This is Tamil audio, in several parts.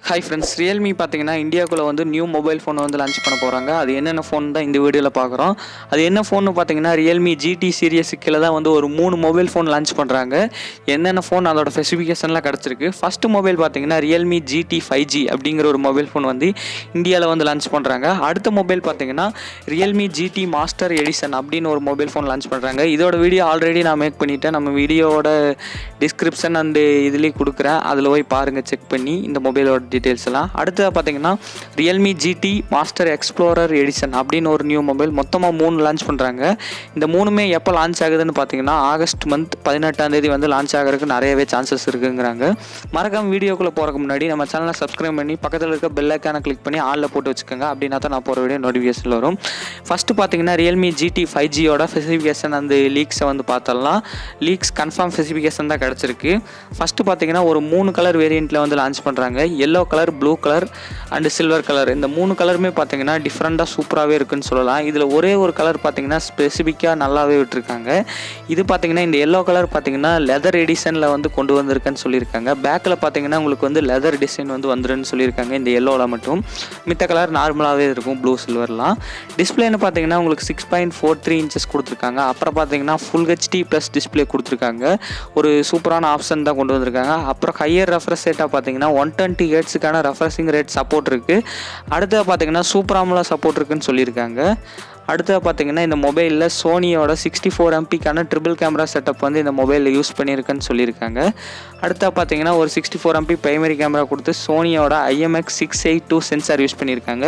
ஹாய் ஃப்ரெண்ட்ஸ், ரியல்மி பார்த்தீங்கன்னா இந்தியாவுக்குள்ளே வந்து நியூ மொபைல் ஃபோன் வந்து லான்ச் பண்ண போகிறாங்க. அது என்னென்ன ஃபோன் தான் இந்த வீடியோவில் பார்க்குறோம். அது என்ன ஃபோன்னு பார்த்தீங்கன்னா ரியல்மி GT Series கீழே தான் வந்து ஒரு 3 மொபைல் ஃபோன் லான்ச் பண்ணுறாங்க. என்னென்ன ஃபோன் அதோட ஸ்பெசிஃபிகேஷன்லாம் கிடச்சிருக்கு. ஃபஸ்ட்டு மொபைல் பார்த்தீங்கன்னா ரியல்மி GT 5G அப்படிங்கிற ஒரு மொபைல் ஃபோன் வந்து இந்தியாவில் வந்து லான்ச் பண்ணுறாங்க. அடுத்த மொபைல் பார்த்தீங்கன்னா ரியல்மி GT Master எடிஷன் அப்படின்னு ஒரு மொபைல் ஃபோன் லான்ச் பண்ணுறாங்க. இதோட வீடியோ ஆல்ரெடி நான் மேக் பண்ணிவிட்டேன். நம்ம வீடியோவோட டிஸ்கிரிப்ஷன் அண்டு இதுலேயும் கொடுக்குறேன். அதில் போய் பாருங்கள், செக் பண்ணி இந்த மொபைலோட டீட்டெயில்ஸ் எல்லாம். அடுத்தது பார்த்தீங்கன்னா Realme GT master explorer edition அப்படின்னு ஒரு நியூ மொபைல் மொத்தமாக 3 லான்ச் பண்ணுறாங்க. இந்த 3மே எப்போ லான்ச் ஆகுதுன்னு பார்த்தீங்கன்னா ஆகஸ்ட் மந்த் 18ஆம் தேதி வந்து லான்ச் ஆகிறதுக்கு நிறையவே சான்சஸ் இருக்குங்கிறாங்க. மறக்காம வீடியோக்குள்ளே போகிறதுக்கு முன்னாடி நம்ம சேனலை சப்ஸ்கிரைப் பண்ணி பக்கத்தில் இருக்க பெல் ஐக்கானை கிளிக் பண்ணி ஆளில் போட்டு வச்சுக்கோங்க. அப்படின்னா தான் நான் போகிற வீடியோ நோட்டிஃபிகேஷன் வரும். ஃபஸ்ட்டு பார்த்தீங்கன்னா ரியல்மி GT 5Gயோட ஸ்பெசிஃபிகேஷன் அந்த லீக்ஸை வந்து பார்த்தலாம். லீக்ஸ் கன்ஃபார்ம் ஸ்பெசிஃபிகேஷன் தான் கிடச்சிருக்கு. ஃபஸ்ட்டு பார்த்தீங்கன்னா ஒரு 3 கலர் வேரியண்ட்டில் வந்து லான்ச் பண்ணுறாங்க. Yellow colour, blue colour and silver colour. இந்த 3 கலருமே பார்த்தீங்கன்னா டிஃப்ரெண்ட்டாக சூப்பராகவே இருக்குன்னு சொல்லலாம். இதில் ஒரே ஒரு கலர் பார்த்தீங்கன்னா ஸ்பெசிஃபிக்காக நல்லாவே விட்டுருக்காங்க. இது பார்த்தீங்கன்னா இந்த எல்லோ கலர் பார்த்தீங்கன்னா லெதர் எடிஷனில் வந்து கொண்டு வந்திருக்குன்னு சொல்லியிருக்காங்க. பேக்கில் பார்த்தீங்கன்னா உங்களுக்கு வந்து லெதர் டிசைன் வந்து வந்துருன்னு சொல்லியிருக்காங்க இந்த எல்லோவில் மட்டும். மித்த கலர் நார்மலாகவே இருக்கும், ப்ளூ சில்வர்லாம். டிஸ்பிளேன்னு பார்த்தீங்கன்னா உங்களுக்கு 6.43 இன்ச்சஸ் கொடுத்துருக்காங்க. அப்புறம் பார்த்தீங்கன்னா ஃபுல் HD ப்ளஸ் டிஸ்பிளே கொடுத்துருக்காங்க. ஒரு சூப்பரான ஆப்ஷன் தான் கொண்டு வந்திருக்காங்க. அப்புறம் ஹையர் ரெஃப்ரெஷ் ரேட்டாக பார்த்தீங்கன்னா 120 ஹெர்ட்ஸுக்கான ரெஃப்ரெஷிங் ரேட் சப்போர்ட் இருக்குது. அடுத்தது பார்த்தீங்கன்னா சூப்பர் AMOLED சப்போர்ட் இருக்குன்னு சொல்லியிருக்காங்க. அடுத்தது பார்த்தீங்கன்னா இந்த மொபைலில் சோனியோட 64 MP ட்ரிபிள் கேமரா செட்டப் வந்து இந்த மொபைலில் யூஸ் பண்ணியிருக்குன்னு சொல்லியிருக்காங்க. அடுத்தது பார்த்தீங்கன்னா ஒரு 64 MP பிரைமரி கேமரா கொடுத்து சோனியோட IMX682 சென்சார் யூஸ் பண்ணியிருக்காங்க.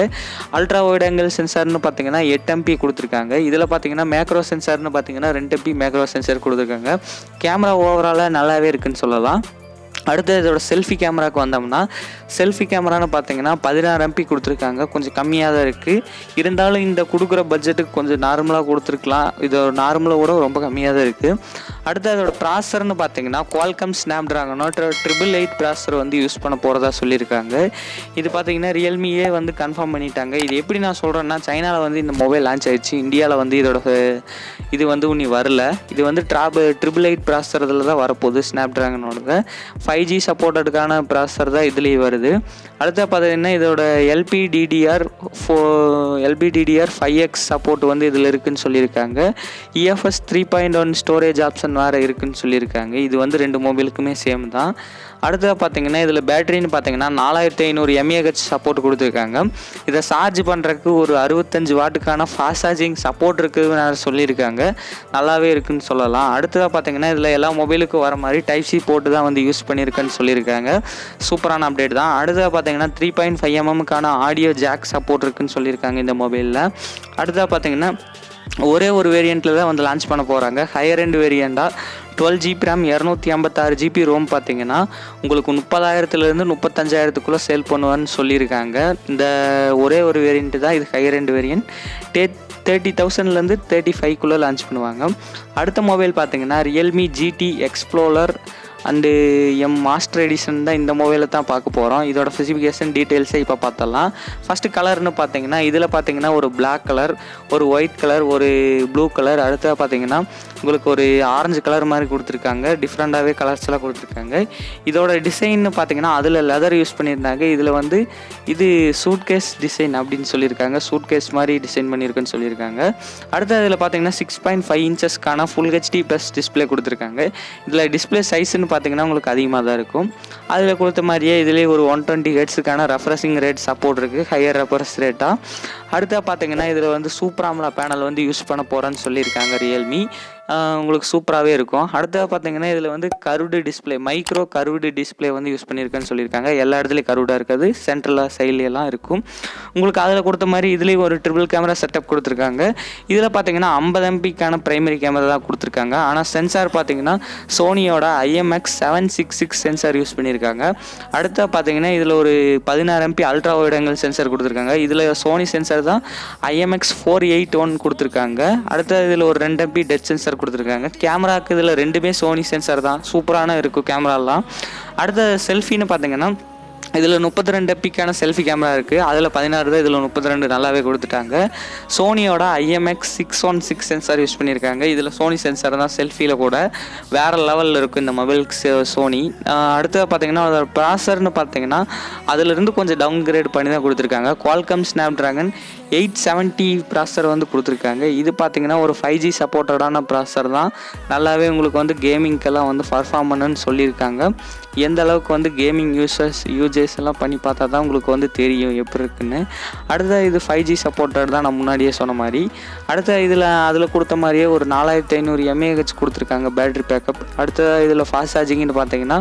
அல்ட்ரா வைட் ஆங்கிள் சென்சார்னு பார்த்தீங்கன்னா 8 MP கொடுத்துருக்காங்க. இதில் பார்த்தீங்கன்னா மேக்ரோ சென்சார்னு பார்த்தீங்கன்னா 2 MP மேக்ரோ சென்சார் கொடுத்துருக்காங்க. கேமரா ஓவராலாக நல்லாவே இருக்குன்னு சொல்லலாம். அடுத்து இதோட செல்ஃபி கேமராவுக்கு வந்தோம்னா செல்ஃபி கேமரான்னு பார்த்தீங்கன்னா 16 MP கொடுத்துருக்காங்க. கொஞ்சம் கம்மியாக தான் இருக்குது. இருந்தாலும் இந்த கொடுக்குற பட்ஜெட்டுக்கு கொஞ்சம் நார்மலாக கொடுத்துருக்கலாம். இது நார்மலாக கூட ரொம்ப கம்மியாக தான் இருக்குது. அடுத்து அதோட ப்ராசர்னு பார்த்தீங்கன்னா குவால்கம் ஸ்னாப்ட்ராகனோ 888 ப்ராசர் வந்து யூஸ் பண்ண போகிறதா சொல்லியிருக்காங்க. இது பார்த்தீங்கன்னா ரியல்மியே வந்து கன்ஃபார்ம் பண்ணிட்டாங்க. இது எப்படி நான் சொல்கிறேன்னா, சைனாவில் வந்து இந்த மொபைல் லான்ச் ஆயிடுச்சு. இந்தியாவில் வந்து இதோட இது வந்து இன்னும் வரல. இது வந்து 888 ப்ராசர் இதில் தான் வரப்போகுது. ஸ்னாப்ட்ராகனோட 5G சப்போர்ட்டடுக்கான ப்ராசர் தான் இதுலேயே வருது. அடுத்த பார்த்தீங்கன்னா இதோட LPDDR5X சப்போர்ட் வந்து இதில் இருக்குதுன்னு சொல்லியிருக்காங்க. EFS 3.1 ஸ்டோரேஜ் ஆப்ஷன் வேறு இருக்குதுன்னு சொல்லியிருக்காங்க. இது வந்து 2 மொபைலுக்குமே சேம் தான். அடுத்தது பார்த்தீங்கன்னா இதில் பேட்டரின்னு பார்த்தீங்கன்னா 4500 mAh சப்போர்ட் கொடுத்துருக்காங்க. இதை சார்ஜ் பண்ணுறதுக்கு ஒரு 65 வாட்டுக்கான ஃபாஸ்ட் சார்ஜிங் சப்போர்ட் இருக்குதுன்னு சொல்லியிருக்காங்க. நல்லாவே இருக்குதுன்னு சொல்லலாம். அடுத்ததாக பார்த்தீங்கன்னா இதில் எல்லா மொபைலுக்கும் வர மாதிரி Type-C போட்டு தான் வந்து யூஸ் பண்ணியிருக்குன்னு சொல்லியிருக்காங்க. சூப்பரான அப்டேட் தான். அடுத்ததாக பார்த்தீங்கன்னா 3.5 mm ஆடியோ ஜாக் சப்போர்ட் இருக்குதுன்னு சொல்லியிருக்காங்க இந்த மொபைலில். அடுத்ததாக பார்த்தீங்கன்னா ஒரே ஒரு வேரியண்ட்டில் தான் வந்து லான்ச் பண்ண போகிறாங்க. ஹையர் எண்ட் வேரியண்ட்டாக 12GB RAM 256GB ரோம் பார்த்தீங்கன்னா உங்களுக்கு 30,000லேருந்து 35,000க்குள்ளே சேல் பண்ணுவான்னு சொல்லியிருக்காங்க. இந்த ஒரே ஒரு வேரியண்ட்டு தான் இது. ஹையர் எண்ட் வேரியண்ட் 30,000லேருந்து 35க்குள்ளே லான்ச் பண்ணுவாங்க. அடுத்த மொபைல் பார்த்தீங்கன்னா Realme GT explorer and master edition தான். இந்த மொபைலை தான் பார்க்க போகிறோம். இதோட ஸ்பெசிஃபிகேஷன் டீட்டெயில்ஸை இப்போ பார்த்தலாம். ஃபஸ்ட்டு கலர்னு பார்த்தீங்கன்னா இதில் பார்த்தீங்கன்னா ஒரு பிளாக் கலர், ஒரு ஒயிட் கலர், ஒரு ப்ளூ கலர். அடுத்தது பார்த்தீங்கன்னா உங்களுக்கு ஒரு ஆரஞ்சு கலர் மாதிரி கொடுத்துருக்காங்க. டிஃப்ரெண்ட்டாகவே கலர்ஸ் எல்லாம் கொடுத்துருக்காங்க. இதோட டிசைன்னு பார்த்தீங்கன்னா அதில் லெதர் யூஸ் பண்ணியிருந்தாங்க. இதில் வந்து இது சூட்கேஸ் டிசைன் அப்படின்னு சொல்லியிருக்காங்க. சூட்கேஸ் மாதிரி டிசைன் பண்ணியிருக்குன்னு சொல்லியிருக்காங்க. அடுத்தது இதில் பார்த்தீங்கன்னா 6.5 இன்ச்சஸ்க்கான ஃபுல் HD ப்ளஸ் டிஸ்பிளே கொடுத்துருக்காங்க. இதில் டிஸ்பிளே சைஸ்ன்னு பார்த்தீங்கன்னா உங்களுக்கு அதிகமாக தான் இருக்கும். அதில் கொடுத்த மாதிரியே இதிலே ஒரு 120 ஹெர்ட்ஸுக்கான ரெஃப்ரெஷிங் ரேட் சப்போர்ட் இருக்குது. ஹையர் ரெஃப்ரெஷ் ரேட்டாக. அடுத்தா பார்த்தீங்கன்னா இதில் வந்து சூப்பர் AMOLED பேனல் வந்து யூஸ் பண்ண போகிறேன்னு சொல்லியிருக்காங்க ரியல்மி. உங்களுக்கு சூப்பராகவே இருக்கும். அடுத்தது பார்த்தீங்கன்னா இதில் வந்து curved display, micro curved display வந்து யூஸ் பண்ணியிருக்கேன்னு சொல்லியிருக்காங்க. எல்லா இடத்துலையும் கர்வ்டாக இருக்காது, சென்ட்ரலில் சைட்லாம் இருக்கும். உங்களுக்கு அதில் கொடுத்த மாதிரி இதுலேயும் ஒரு ட்ரிபிள் கேமரா செட்டப் கொடுத்துருக்காங்க. இதில் பார்த்தீங்கன்னா 50 MPக்கான பிரைமரி கேமரா தான் கொடுத்துருக்காங்க. ஆனால் சென்சார் பார்த்தீங்கன்னா சோனியோட IMX766 சென்சார் யூஸ் பண்ணியிருக்காங்க. அடுத்த பார்த்தீங்கன்னா இதில் ஒரு 16 MP ultra wide angle sensor கொடுத்துருக்காங்க. இதில் சோனி சென்சார் தான் IMX481 கொடுத்துருக்காங்க. அடுத்த இதில் ஒரு 2 MP டெட் சென்சார் கொடுத்துருக்காங்க. கேமராக்கு இதில் 2மே சோனி சென்சார் தான். சூப்பரான இருக்கும் கேமராலாம். அடுத்த செல்ஃபின்னு பார்த்தீங்கன்னா இதில் 32 எம்பிக்கான செல்ஃபி கேமரா இருக்குது. அதில் 16 தான், இதில் 32 நல்லாவே கொடுத்துட்டாங்க. சோனியோட IMX616 சென்சார் யூஸ் பண்ணியிருக்காங்க. இதில் சோனி சென்சார் தான் செல்ஃபியில் கூட வேறு லெவலில் இருக்கும் இந்த மொபைலுக்கு சோனி. அடுத்தது பார்த்திங்கன்னா அதோட ப்ராசர்னு பார்த்திங்கன்னா அதிலிருந்து கொஞ்சம் டவுன் கிரேட் பண்ணி தான் கொடுத்துருக்காங்க. குவால்காம் ஸ்னாப்ட்ராகன் 870 ப்ராசர் வந்து கொடுத்துருக்காங்க. இது பார்த்திங்கன்னா ஒரு 5G சப்போர்ட்டடான ப்ராசர் தான். நல்லாவே உங்களுக்கு வந்து கேமிங்க்கெல்லாம் வந்து பர்ஃபார்ம் பண்ணுன்னு சொல்லியிருக்காங்க. எந்த அளவுக்கு வந்து கேமிங் யூஜர்ஸ் எல்லாம் பண்ணி பார்த்தா தான் உங்களுக்கு வந்து தெரியும் எப்படி இருக்குன்னு. அடுத்த இது 5G சப்போர்ட்டட் தான், நான் முன்னாடியே சொன்ன மாதிரி. அடுத்த அதில் கொடுத்த மாதிரியே ஒரு 4500 mAh கொடுத்துருக்காங்க பேட்டரி பேக்கப். அடுத்த இதில் ஃபாஸ்ட் சார்ஜிங்னு பார்த்தீங்கன்னா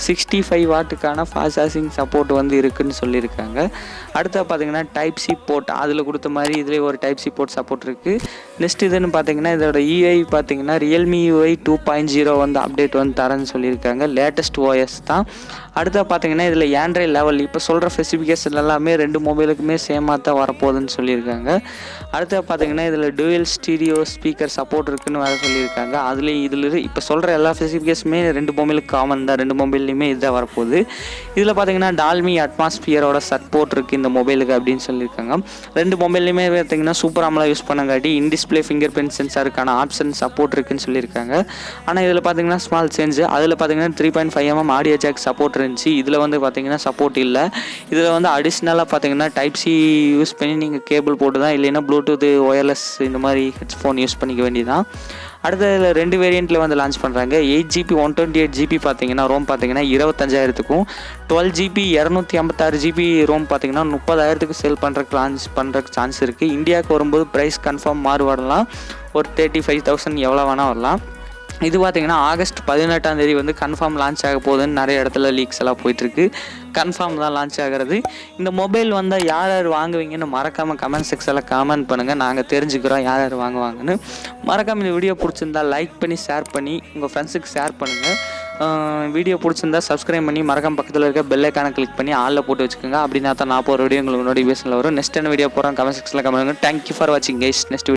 65 வாட்டுக்கான ஃபாஸ்ட் சார்ஜிங் சப்போர்ட் வந்து இருக்குதுன்னு சொல்லியிருக்காங்க. அடுத்த பார்த்தீங்கன்னா டைப் சி போர்ட், அதில் கொடுத்த மாதிரி இதிலே ஒரு டைப் சி போர்ட் சப்போர்ட் இருக்குது. நெக்ஸ்ட் இதுன்னு பார்த்தீங்கன்னா இதோட UI பார்த்தீங்கன்னா Realme UI 2.0 வந்து அப்டேட் வந்து தரேன்னு சொல்லியிருக்காங்க. லேட்டஸ்ட் OS தான். அடுத்த பார்த்தீங்கன்னா இதில் ஆண்ட்ராய்ட் லெவல் இப்போ சொல்கிற ஸ்பெசிஃபிகேஷன் எல்லாமே 2 மொபைலுக்குமே சேமாக தான் வரப்போகுதுன்னு சொல்லியிருக்காங்க. அடுத்த பார்த்தீங்கன்னா இதில் டூயல் ஸ்டீரியோ ஸ்பீக்கர் சப்போர்ட் இருக்குதுன்னு வேறு சொல்லியிருக்காங்க. இதில் இப்போ சொல்கிற எல்லா ஸ்பெசிஃபிகேஷனுமே 2 மொபைலுக்கு காமன் தான், 2 மொபைல்லையுமே இதுதான் வரப்போகுது. இதில் பார்த்தீங்கன்னா டால்மி அட்மாஸ்பியரோட சப்போர்ட் இருக்குது இந்த மொபைலுக்கு அப்படின்னு சொல்லியிருக்காங்க. 2 மொபைல்லையுமே பார்த்தீங்கன்னா சூப்பர் AMOLED யூஸ் பண்ணங்காட்டி இன்டிஸ்பிளே ஃபிங்கர் பிரிண்ட் சென்சாருக்கான ஆப்ஷன் சப்போர்ட் இருக்குதுன்னு சொல்லியிருக்காங்க. ஆனால் இதில் பார்த்தீங்கன்னா ஸ்மால் சேஞ்ச், அதில் பார்த்தீங்கன்னா 3.5mm ஆடியோ ஜாக் சப்போர்ட் இருந்துச்சு. இதில் வந்து பார்த்தீங்கன்னா சப்போர்ட் இல்லை. இதில் வந்து அடிஷ்னலாக பார்த்தீங்கன்னா டைப் சி யூஸ் பண்ணி நீங்கள் கேபிள் போட்டு தான், இல்லைன்னா ப்ளூடூத் ஒயர்லெஸ் இந்த மாதிரி ஹெட்ஃபோன் யூஸ் பண்ணிக்க வேண்டியதான். அடுத்த இதில் 2 வேரியண்ட்டில் வந்து லான்ச் பண்ணுறாங்க. 8GB 128GB பார்த்தீங்கன்னா ரோம் பார்த்தீங்கன்னா 25,000க்கும், 12GB 256GB ரோம் பார்த்தீங்கன்னா 30,000க்கு சேல் பண்ணுறதுக்கு சான்ஸ் இருக்குது. இந்தியாவுக்கு வரும்போது ப்ரைஸ் கன்ஃபார்ம் மாறுபடலாம், ஒரு 35,000 எவ்வளோ வேணால் வரலாம். இது பார்த்திங்கன்னா ஆகஸ்ட் 18 வந்து கன்ஃபார்ம் லான்ச் ஆக போகுதுன்னு நிறைய இடத்துல லீக்ஸ் எல்லாம் போயிட்டுருக்கு. கன்ஃபார்ம் தான் லான்ச் ஆகிறது. இந்த மொபைல் வந்தால் யார் யார் வாங்குவீங்கன்னு மறக்காமல் கமெண்ட் செக்ஷனில் கமெண்ட் பண்ணுங்கள். நாங்கள் தெரிஞ்சுக்கிறோம் யார் யார் வாங்குவாங்கன்னு. மறக்காமல் இந்த வீடியோ பிடிச்சிருந்தா லைக் பண்ணி ஷேர் பண்ணி உங்கள் ஃப்ரெண்ட்ஸுக்கு ஷேர் பண்ணுங்கள். வீடியோ பிடிச்சிருந்தா சப்ஸ்கிரைப் பண்ணி மறக்காம பக்கத்தில் இருக்க பெல் ஐக்கானை கிளிக் பண்ணி ஆளில் போட்டு வச்சுக்கோங்க. அப்படின்னா தான் நான் போகிற வீடியோ உங்களுக்கு நோட்டிஃபிகேஷனில் வரும். நெக்ஸ்ட் என்ன வீடியோ போகிறோம் கமெண்ட் செக்ஷனில் கமெண்ட் பண்ணுங்கள். தேங்க்யூ ஃபார் வாட்சிங் கைஸ். நெக்ஸ்ட்